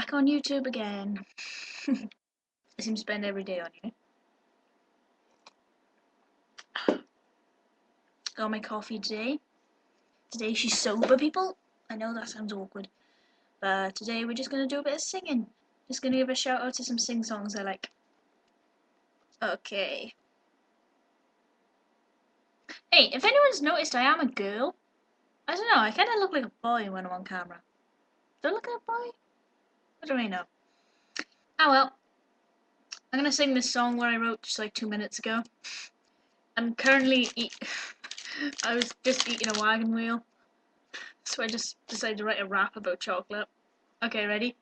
back on YouTube again. I seem to spend every day on here. Got my coffee today. Today she's sober, people. I know that sounds awkward. But today we're just going to do a bit of singing. Just going to give a shout out to some sing songs I like. Okay. Hey, if anyone's noticed, I am a girl. I don't know, I kind of look like a boy when I'm on camera. Do I look like a boy? I don't really know. Oh well. I'm going to sing this song where I wrote just like 2 minutes ago. I'm currently I was just eating a wagon wheel. So I just decided to write a rap about chocolate. Okay, ready?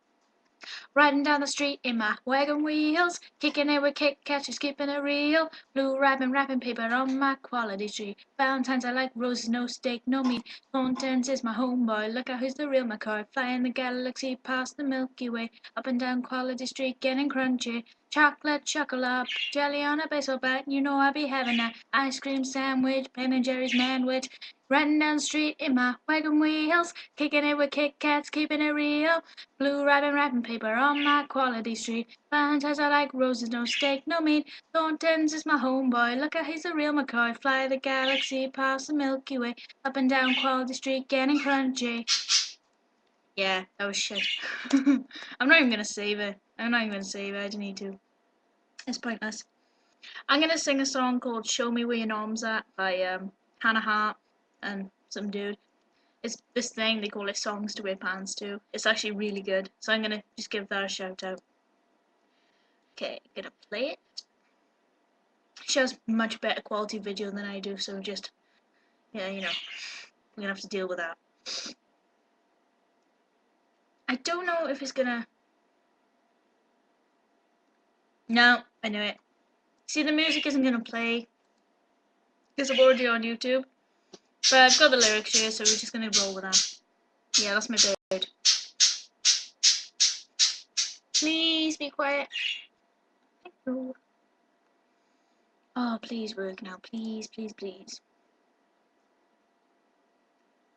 Riding down the street in my wagon wheels, kicking it with Kit Kats, just keeping it real. Blue wrapping paper on my quality tree. Valentine's I like roses, no steak, no meat. Fountains is my homeboy, look out who's the real McCoy. Flying the galaxy past the Milky Way, up and down Quality Street, getting crunchy. Chocolate, jelly on a baseball bat, you know I be having that ice cream sandwich, Ben and Jerry's manwich. Riding down the street in my wagon wheels, kicking it with Kit Kats, keeping it real. Blue wrapping paper on my quality street. Valentine's I like roses, no steak, no meat. Thornton's is my homeboy, look out he's a real McCoy. Fly the galaxy past the Milky Way, up and down Quality Street, getting crunchy. Yeah, that was shit. I'm not even gonna save it. I didn't need to. It's pointless. I'm gonna sing a song called Show Me Where Your Norm's At by Hannah Hart and some dude. It's this thing, they call it Songs to Wear Pants To. It's actually really good, so I'm gonna just give that a shout out. Okay, gonna play it. She has much better quality video than I do, so just, yeah, you know, we're gonna have to deal with that. I don't know if it's gonna... No, I knew it. See, the music isn't gonna play, because I'm already on YouTube. But I've got the lyrics here, so we're just gonna roll with that. Yeah, that's my bird. Please be quiet. Thank you. Oh, please work now. Please, please, please.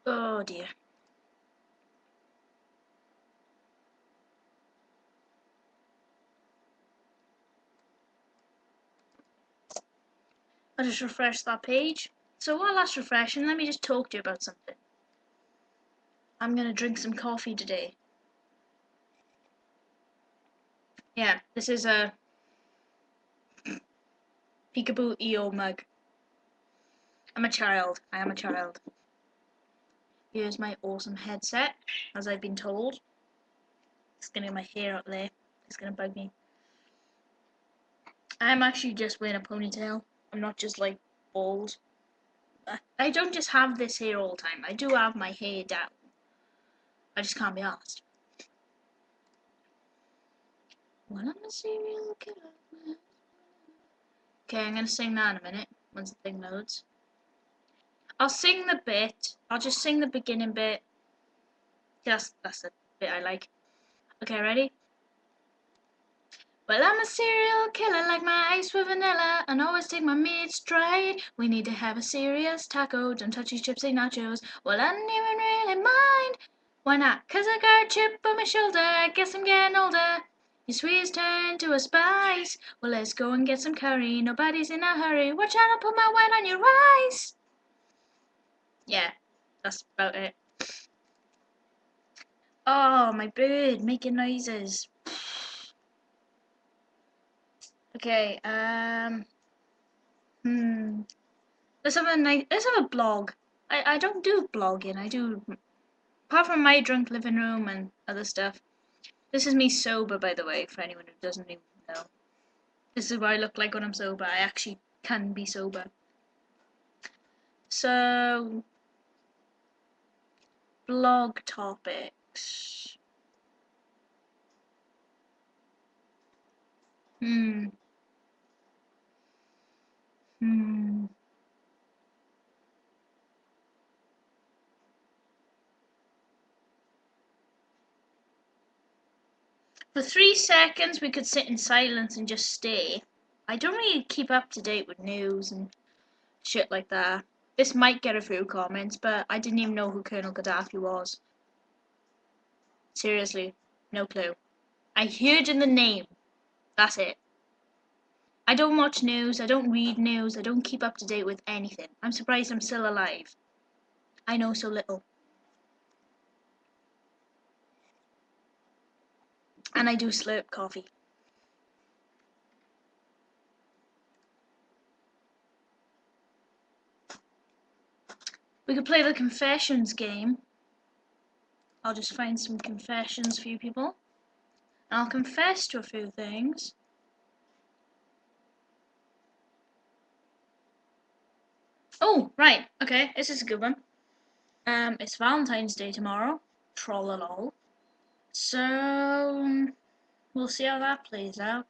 Oh dear. I'll just refresh that page. So while that's refreshing, let me just talk to you about something. I'm gonna drink some coffee today. Yeah, this is a Peekaboo EO mug. I'm a child. I am a child. Here's my awesome headset, as I've been told. It's gonna get my hair up there. It's gonna bug me. I'm actually just wearing a ponytail. I'm not just like bald. I don't just have this hair all the time. I do have my hair down. I just can't be asked. Well, I'm a serial killer. Okay, I'm gonna sing that in a minute once the thing loads. I'll sing the bit. I'll just sing the beginning bit. That's the bit I like. Okay, ready? Well, I'm a serial killer, like my ice with vanilla, and always take my meat straight. We need to have a serious taco, don't touch these chips, they nachos. Well, I don't even really mind. Why not? 'Cause I got a chip on my shoulder, I guess I'm getting older. Your sweet's turned to a spice. Well, let's go and get some curry, nobody's in a hurry. Watch out, I'll put my wine on your rice. Yeah, that's about it. Oh, my bird making noises. Okay, let's have a blog. I don't do blogging. I do, apart from my drunk living room and other stuff. This is me sober, by the way, for anyone who doesn't even know. This is what I look like when I'm sober. I actually can be sober. So, blog topics. Hmm. For 3 seconds, we could sit in silence and just stare. I don't really keep up to date with news and shit like that. This might get a few comments, but I didn't even know who Colonel Gaddafi was. Seriously, no clue. I heard in the name. That's it. I don't watch news, I don't read news, I don't keep up to date with anything. I'm surprised I'm still alive. I know so little. And I do slurp coffee. We could play the confessions game. I'll just find some confessions for you people. And I'll confess to a few things. Oh, right. Okay, this is a good one. It's Valentine's Day tomorrow. Trollolol. So, we'll see how that plays out.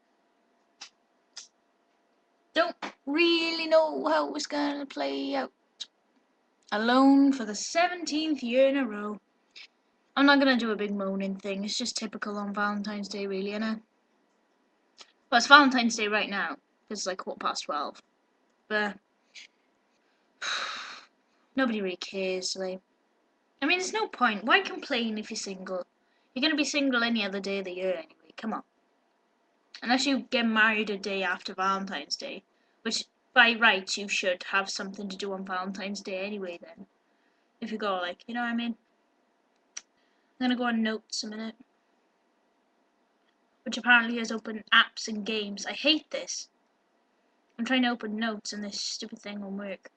Don't really know how it's gonna play out. Alone for the 17th year in a row. I'm not gonna do a big moaning thing. It's just typical on Valentine's Day, really, innit? Well, it's Valentine's Day right now. It's like 12:15. But nobody really cares, like. I mean, there's no point. Why complain if you're single? You're gonna be single any other day of the year anyway. Come on. Unless you get married a day after Valentine's Day, which by rights you should have something to do on Valentine's Day anyway. Then, if you go like, you know what I mean. I'm gonna go on notes a minute, which apparently has open apps and games. I hate this. I'm trying to open notes and this stupid thing won't work.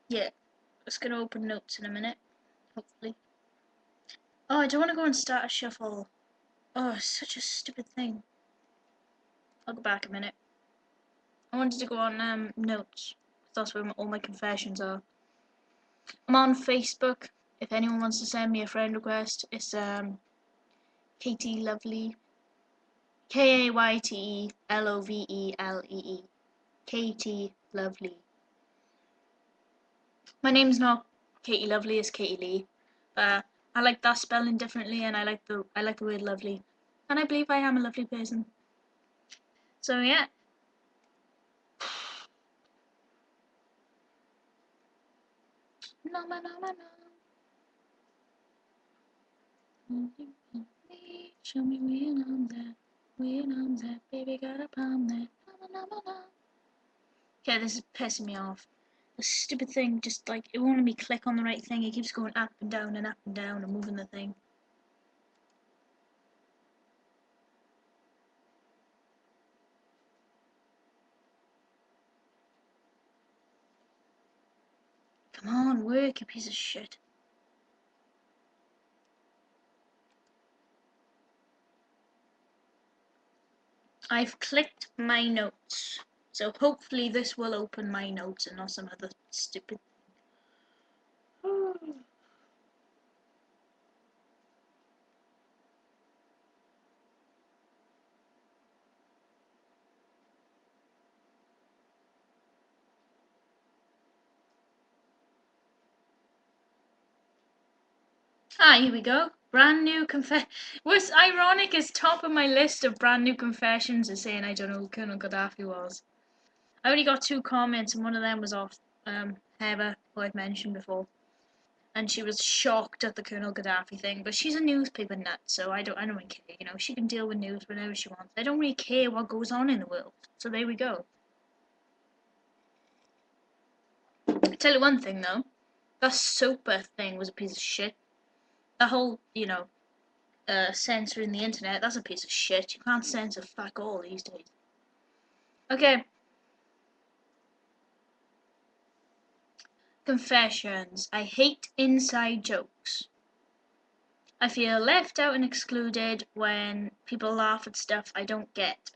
Yeah, just gonna open notes in a minute, hopefully. Oh, I don't want to go and start a shuffle. Oh, it's such a stupid thing. I'll go back a minute. I wanted to go on notes. That's where all my confessions are. I'm on Facebook. If anyone wants to send me a friend request, it's Katie Lovely. KAYTELOVELEE. Katie Lovely. My name's not Katie Lovely, it's Katie Lee. I like that spelling differently, and I like the word lovely, and I believe I am a lovely person. So yeah. No, no, no, no. Show me when I'm there, baby, got a palm there. Okay, this is pissing me off. The stupid thing, just like, it won't let me click on the right thing. It keeps going up and down and up and down and moving the thing. Come on, work, you piece of shit. I've clicked my notes. So hopefully this will open my notes and not some other stupid thing. Ah, here we go. Brand new What's ironic is top of my list of brand new confessions is saying I don't know who Colonel Gaddafi was. I only got 2 comments, and one of them was off Heather, who I've mentioned before. And she was shocked at the Colonel Gaddafi thing, but she's a newspaper nut, so I don't really care. You know, she can deal with news whenever she wants. I don't really care what goes on in the world. So there we go. I tell you one thing though, that Sopa thing was a piece of shit. The whole, censoring the internet, that's a piece of shit. You can't censor fuck all these days. Okay. Confessions. I hate inside jokes. I feel left out and excluded when people laugh at stuff I don't get.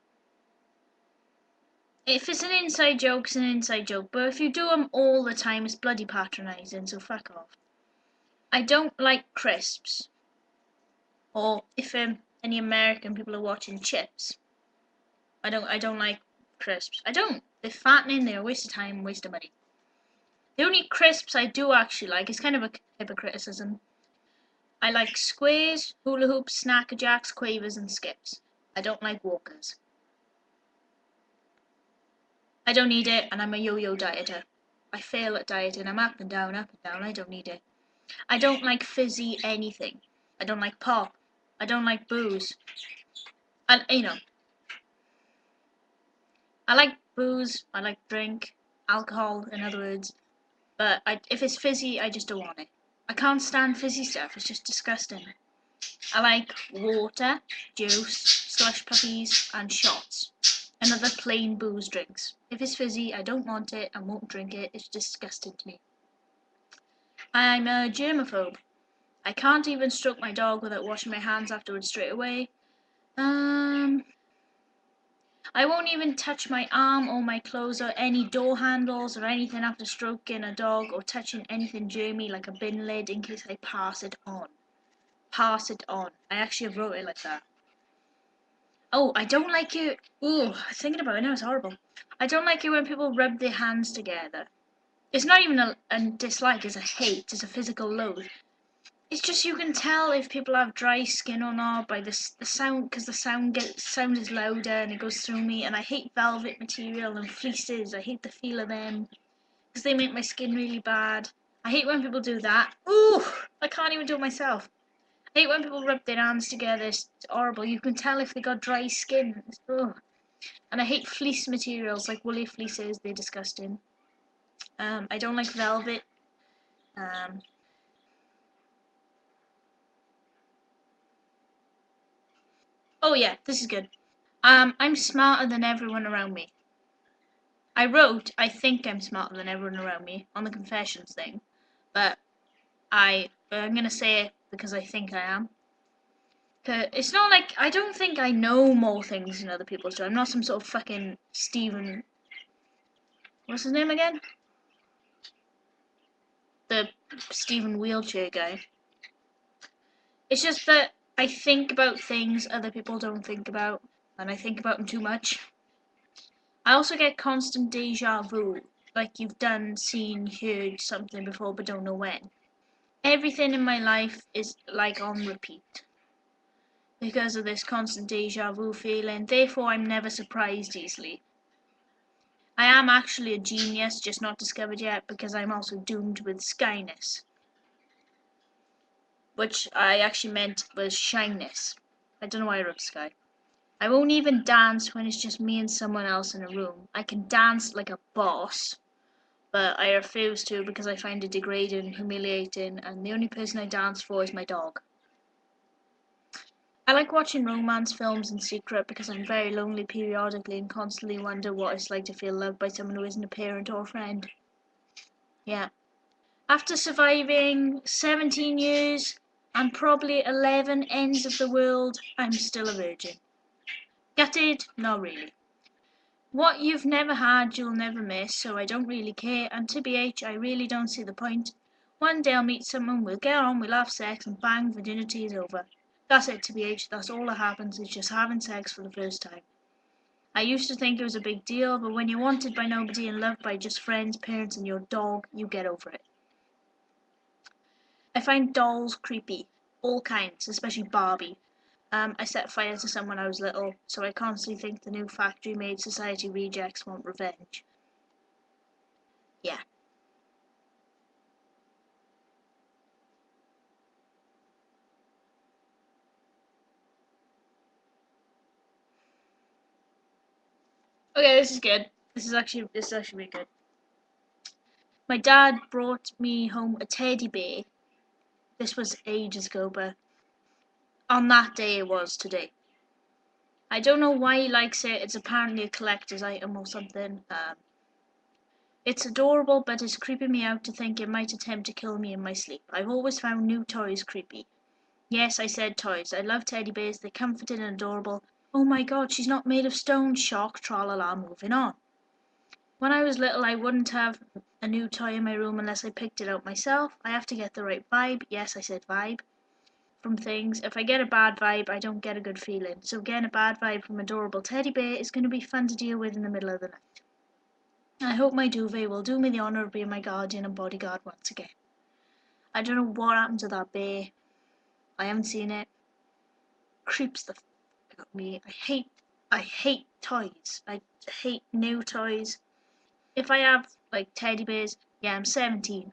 If it's an inside joke, it's an inside joke, but if you do them all the time, it's bloody patronising, so fuck off. I don't like crisps. Or if any American people are watching, chips. I don't like crisps. I don't. They're fattening, they're a waste of time, waste of money. The only crisps I do actually like, it's kind of a hypocriticism. I like squares, hula hoops, snacker jacks, quavers, and skips. I don't like walkers. I don't need it, and I'm a yo-yo dieter. I fail at dieting. I'm up and down, up and down. I don't need it. I don't like fizzy anything. I don't like pop. I don't like booze. And I like booze. I like drink, alcohol, in other words. But if it's fizzy, I just don't want it. I can't stand fizzy stuff. It's just disgusting. I like water, juice, slush puppies, and shots. And other plain booze drinks. If it's fizzy, I don't want it and won't drink it. It's disgusting to me. I'm a germaphobe. I can't even stroke my dog without washing my hands afterwards straight away. I won't even touch my arm or my clothes or any door handles or anything after stroking a dog or touching anything germy like a bin lid in case I pass it on. Pass it on. I actually wrote it like that. Oh, I don't like it. Ooh, thinking about it now, it's horrible. I don't like it when people rub their hands together. It's not even a dislike, it's a hate, it's a physical loathe. It's just you can tell if people have dry skin or not by the sound, because the sound is louder and it goes through me. And I hate velvet material and fleeces. I hate the feel of them because they make my skin really bad. I hate when people do that. Ooh, I can't even do it myself. I hate when people rub their hands together. It's horrible. You can tell if they got dry skin. Ugh. And I hate fleece materials like woolly fleeces. They're disgusting. I don't like velvet. Oh yeah, this is good. I'm smarter than everyone around me. I wrote, I think I'm smarter than everyone around me on the confessions thing, but I'm gonna say it because I think I am. It's not like I don't think I know more things than other people do. I'm not some sort of fucking Stephen. What's his name again? The Stephen wheelchair guy. It's just that I think about things other people don't think about, and I think about them too much. I also get constant deja vu, like you've done, seen, heard something before but don't know when. Everything in my life is like on repeat because of this constant deja vu feeling. Therefore, I'm never surprised easily. I am actually a genius, just not discovered yet, because I'm also doomed with skyness, which I actually meant was shyness. I don't know why I wrote sky. I won't even dance when it's just me and someone else in a room. I can dance like a boss, but I refuse to because I find it degrading, humiliating, and the only person I dance for is my dog. I like watching romance films in secret because I'm very lonely periodically and constantly wonder what it's like to feel loved by someone who isn't a parent or a friend. Yeah. After surviving 17 years and probably 11 ends of the world, I'm still a virgin. Gutted? Not really. What you've never had, you'll never miss, so I don't really care, and TBH, I really don't see the point. One day I'll meet someone, we'll get on, we'll have sex, and bang, virginity is over. That's it, TBH, that's all that happens, is just having sex for the first time. I used to think it was a big deal, but when you're wanted by nobody and loved by just friends, parents, and your dog, you get over it. I find dolls creepy. All kinds, especially Barbie. I set fire to someone when I was little, so I constantly think the new factory-made society rejects want revenge. Yeah. Okay, this is good. This is actually really good. My dad brought me home a teddy bear. This was ages ago, but on that day it was today. I don't know why he likes it. It's apparently a collector's item or something. It's adorable, but it's creeping me out to think it might attempt to kill me in my sleep. I've always found new toys creepy. Yes, I said toys. I love teddy bears. They're comforting and adorable. Oh my god, she's not made of stone. Shock, tra-la-la, moving on. When I was little, I wouldn't have a new toy in my room unless I picked it out myself. I have to get the right vibe. Yes, I said vibe. From things. If I get a bad vibe, I don't get a good feeling. So getting a bad vibe from adorable teddy bear is going to be fun to deal with in the middle of the night. I hope my duvet will do me the honour of being my guardian and bodyguard once again. I don't know what happened to that bear. I haven't seen it. Creeps the f out of me. I hate toys. I hate new toys. If I have like teddy bears, yeah, I'm 17.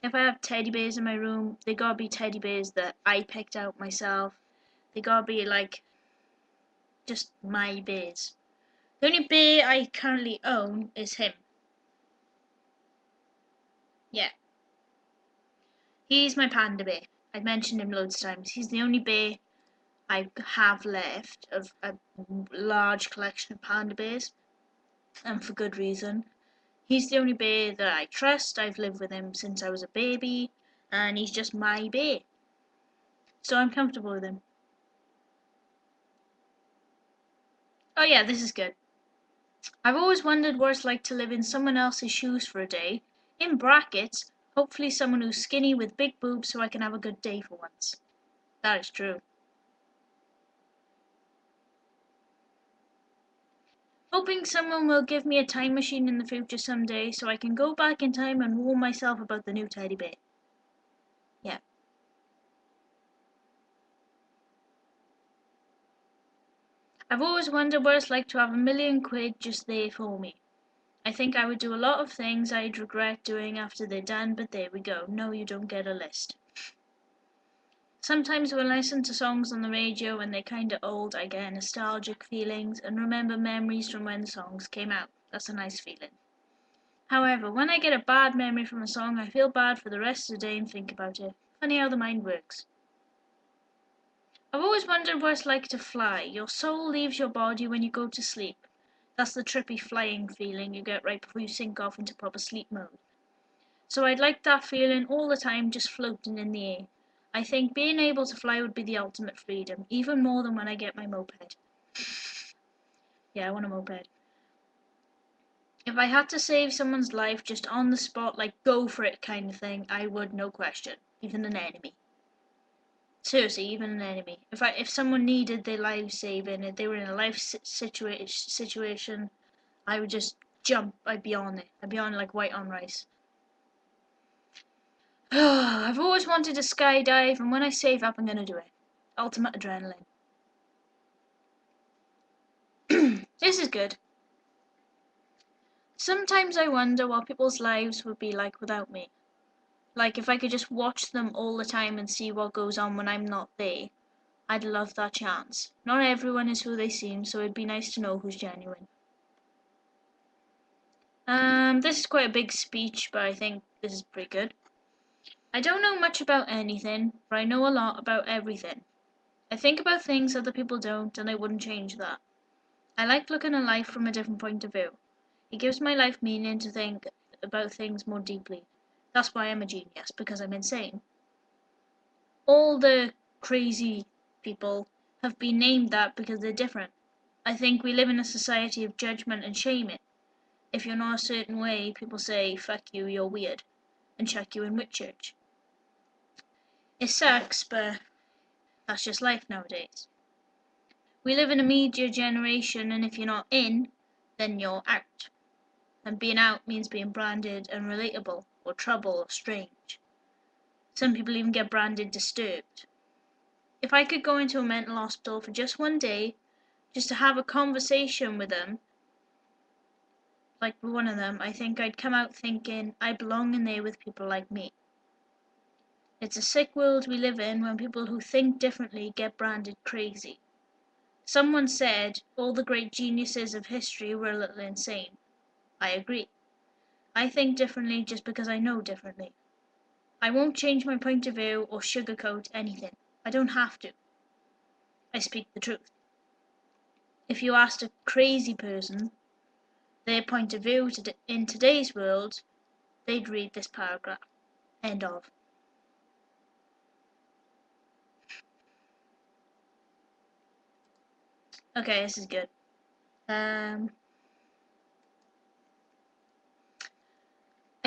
If I have teddy bears in my room, they gotta be teddy bears that I picked out myself. They gotta be like just my bears. The only bear I currently own is him. Yeah, he's my panda bear. I've mentioned him loads of times. He's the only bear I have left of a large collection of panda bears, and for good reason. He's the only bear that I trust. I've lived with him since I was a baby, and he's just my bear. So I'm comfortable with him. Oh yeah, this is good. I've always wondered what it's like to live in someone else's shoes for a day. In brackets, hopefully someone who's skinny with big boobs so I can have a good day for once. That is true. Hoping someone will give me a time machine in the future someday so I can go back in time and warn myself about the new teddy bear. Yeah. I've always wondered what it's like to have £1,000,000 just there for me. I think I would do a lot of things I'd regret doing after they're done, but there we go. No, you don't get a list. Sometimes when I listen to songs on the radio when they're kinda old, I get nostalgic feelings and remember memories from when the songs came out. That's a nice feeling. However, when I get a bad memory from a song, I feel bad for the rest of the day and think about it. Funny how the mind works. I've always wondered what it's like to fly. Your soul leaves your body when you go to sleep. That's the trippy flying feeling you get right before you sink off into proper sleep mode. So I'd like that feeling all the time, just floating in the air. I think being able to fly would be the ultimate freedom, even more than when I get my moped. Yeah, I want a moped. If I had to save someone's life just on the spot, like go for it kind of thing, I would, no question. Even an enemy. Seriously, even an enemy. If someone needed their life saving, if they were in a life situation, I would just jump. I'd be on it. I'd be on like white on rice. I've always wanted to skydive, and when I save up, I'm gonna do it. Ultimate adrenaline. This is good. Sometimes I wonder what people's lives would be like without me. Like if I could just watch them all the time and see what goes on when I'm not there. I'd love that chance. Not everyone is who they seem, so it'd be nice to know who's genuine. This is quite a big speech, but I think this is pretty good. I don't know much about anything, but I know a lot about everything. I think about things other people don't, and I wouldn't change that. I like looking at life from a different point of view. It gives my life meaning to think about things more deeply. That's why I'm a genius, because I'm insane. All the crazy people have been named that because they're different. I think we live in a society of judgment and shaming. If you're not a certain way, people say, fuck you, you're weird, and chuck you in Whitchurch. It sucks, but that's just life nowadays. We live in a media generation, and if you're not in, then you're out. And being out means being branded unrelatable, or trouble, or strange. Some people even get branded disturbed. If I could go into a mental hospital for just one day, just to have a conversation with them, like with one of them, I think I'd come out thinking I belong in there with people like me. It's a sick world we live in when people who think differently get branded crazy. Someone said all the great geniuses of history were a little insane. I agree. I think differently just because I know differently. I won't change my point of view or sugarcoat anything. I don't have to. I speak the truth. If you asked a crazy person their point of view in today's world, they'd read this paragraph. End of. Okay, this is good. I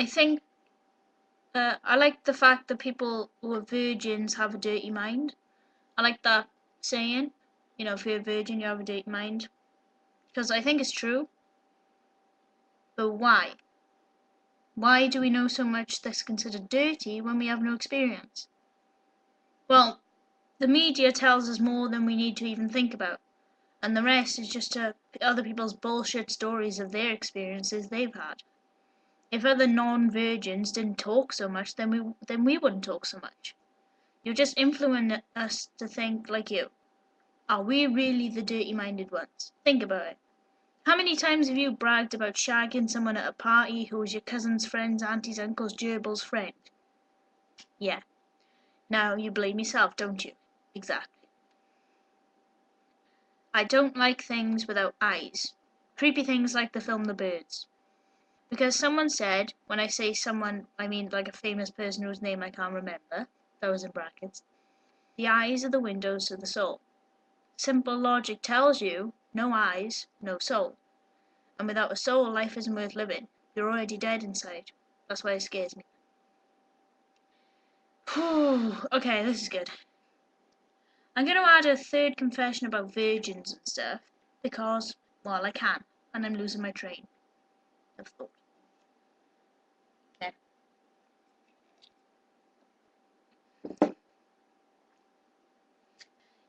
think I like the fact that people who are virgins have a dirty mind. I like that saying. You know, if you're a virgin, you have a dirty mind. Because I think it's true. But why? Why do we know so much that's considered dirty when we have no experience? Well, the media tells us more than we need to even think about. And the rest is just other people's bullshit stories of their experiences they've had. If other non-virgins didn't talk so much, then we wouldn't talk so much. You just influence us to think like you. Are we really the dirty-minded ones? Think about it. How many times have you bragged about shagging someone at a party who was your cousin's friend's auntie's uncle's gerbil's friend? Yeah. Now you blame yourself, don't you? Exactly. I don't like things without eyes. Creepy things like the film The Birds. Because someone said, when I say someone, I mean like a famous person whose name I can't remember, that was in brackets, the eyes are the windows to the soul. Simple logic tells you, no eyes, no soul. And without a soul, life isn't worth living. You're already dead inside. That's why it scares me. Whew. Okay, this is good. I'm going to add a third confession about virgins and stuff, because, well, I can, and I'm losing my train of thought. Yeah.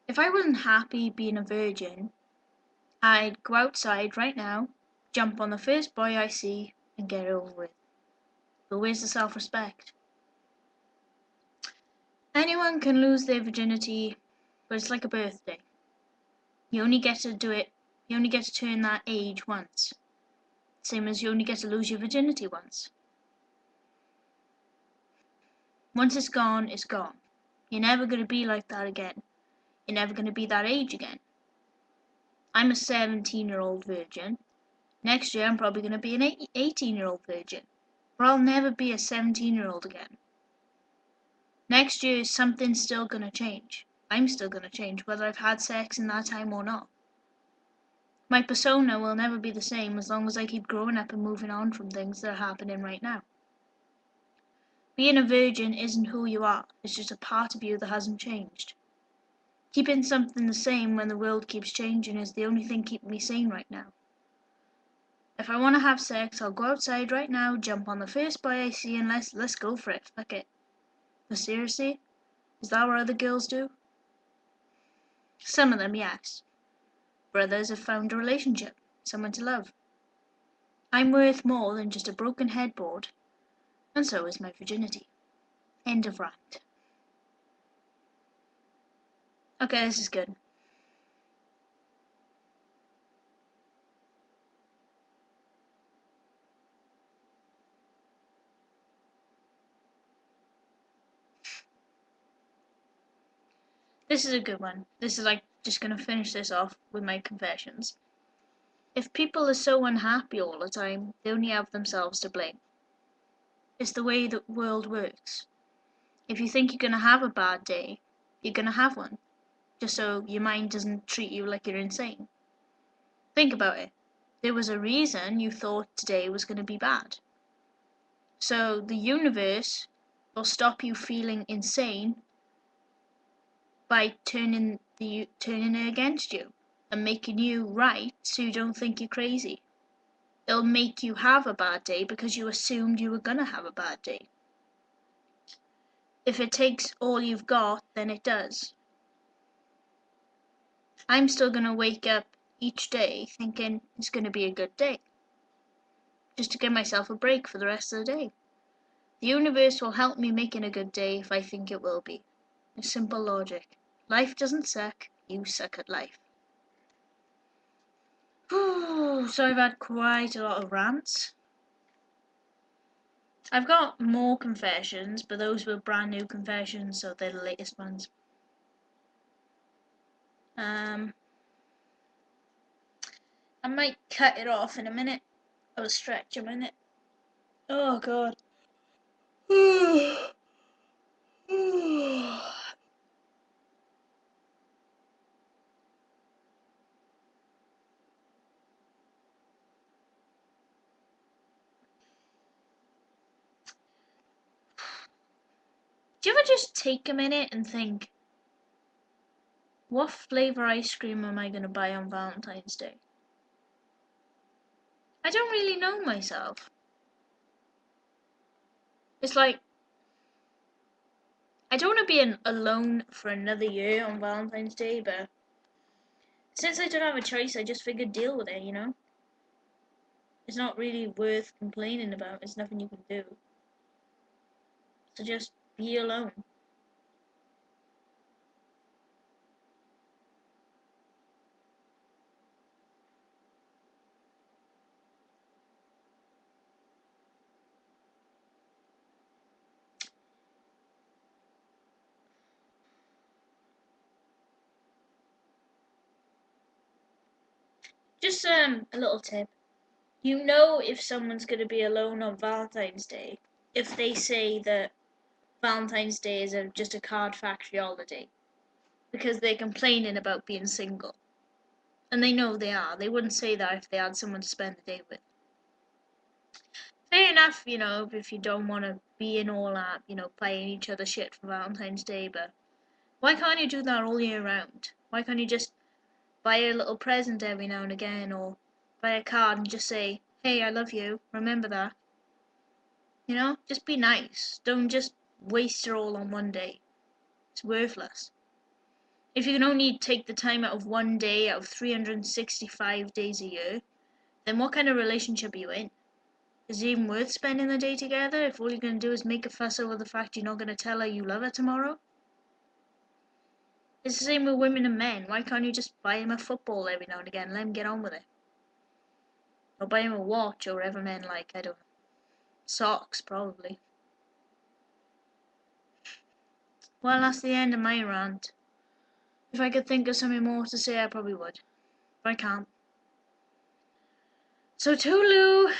If I wasn't happy being a virgin, I'd go outside right now, jump on the first boy I see, and get it over with. But where's the self-respect? Anyone can lose their virginity, but it's like a birthday. You only get to do it, you only get to turn that age once. Same as you only get to lose your virginity once. Once it's gone, it's gone. You're never going to be like that again. You're never going to be that age again. I'm a 17-year-old virgin. Next year I'm probably going to be an 18-year-old virgin. But I'll never be a 17-year-old again. Next year something's still going to change. I'm still going to change whether I've had sex in that time or not. My persona will never be the same as long as I keep growing up and moving on from things that are happening right now. Being a virgin isn't who you are, it's just a part of you that hasn't changed. Keeping something the same when the world keeps changing is the only thing keeping me sane right now. If I want to have sex, I'll go outside right now, jump on the first boy I see, and let's go for it. Fuck it. But seriously? Is that what other girls do? Some of them, yes. Brothers have found a relationship, someone to love. I'm worth more than just a broken headboard, and so is my virginity. End of rant. Okay, this is good. This is a good one. This is like just gonna finish this off with my confessions. If people are so unhappy all the time, they only have themselves to blame. It's the way the world works. If you think you're gonna have a bad day, you're gonna have one, just so your mind doesn't treat you like you're insane. Think about it. There was a reason you thought today was gonna be bad. So the universe will stop you feeling insane by turning it against you and making you right so you don't think you're crazy. It'll make you have a bad day because you assumed you were gonna have a bad day. If it takes all you've got, then it does. I'm still gonna wake up each day thinking it's gonna be a good day, just to give myself a break for the rest of the day. The universe will help me make it a good day if I think it will be. It's simple logic. Life doesn't suck, you suck at life. So I've had quite a lot of rants. I've got more confessions, but those were brand new confessions, so they're the latest ones. I might cut it off in a minute. I'll stretch a minute. Oh god. Do you ever just take a minute and think, what flavour ice cream am I going to buy on Valentine's Day? I don't really know myself. It's like, I don't want to be alone for another year on Valentine's Day, but since I don't have a choice, I just figured deal with it, you know? it's not really worth complaining about. There's nothing you can do. So just be alone. Just a little tip. You know if someone's going to be alone on Valentine's Day if they say that Valentine's Day is just a card factory holiday because they're complaining about being single. And they know they are. They wouldn't say that if they had someone to spend the day with. Fair enough, if you don't want to be in all that, buying each other shit for Valentine's Day, but why can't you do that all year round? Why can't you just buy a little present every now and again, or buy a card and just say, hey, I love you, remember that? Just be nice. Don't just waste it all on one day. It's worthless. If you can only take the time out of one day out of 365 days a year, then what kind of relationship are you in? Is it even worth spending the day together if all you're going to do is make a fuss over the fact you're not going to tell her you love her tomorrow? It's the same with women and men. Why can't you just buy him a football every now and again and let him get on with it? Or buy him a watch or whatever men like, I don't know. Socks, probably. Well, that's the end of my rant. If I could think of something more to say, I probably would. But I can't. So toodaloo!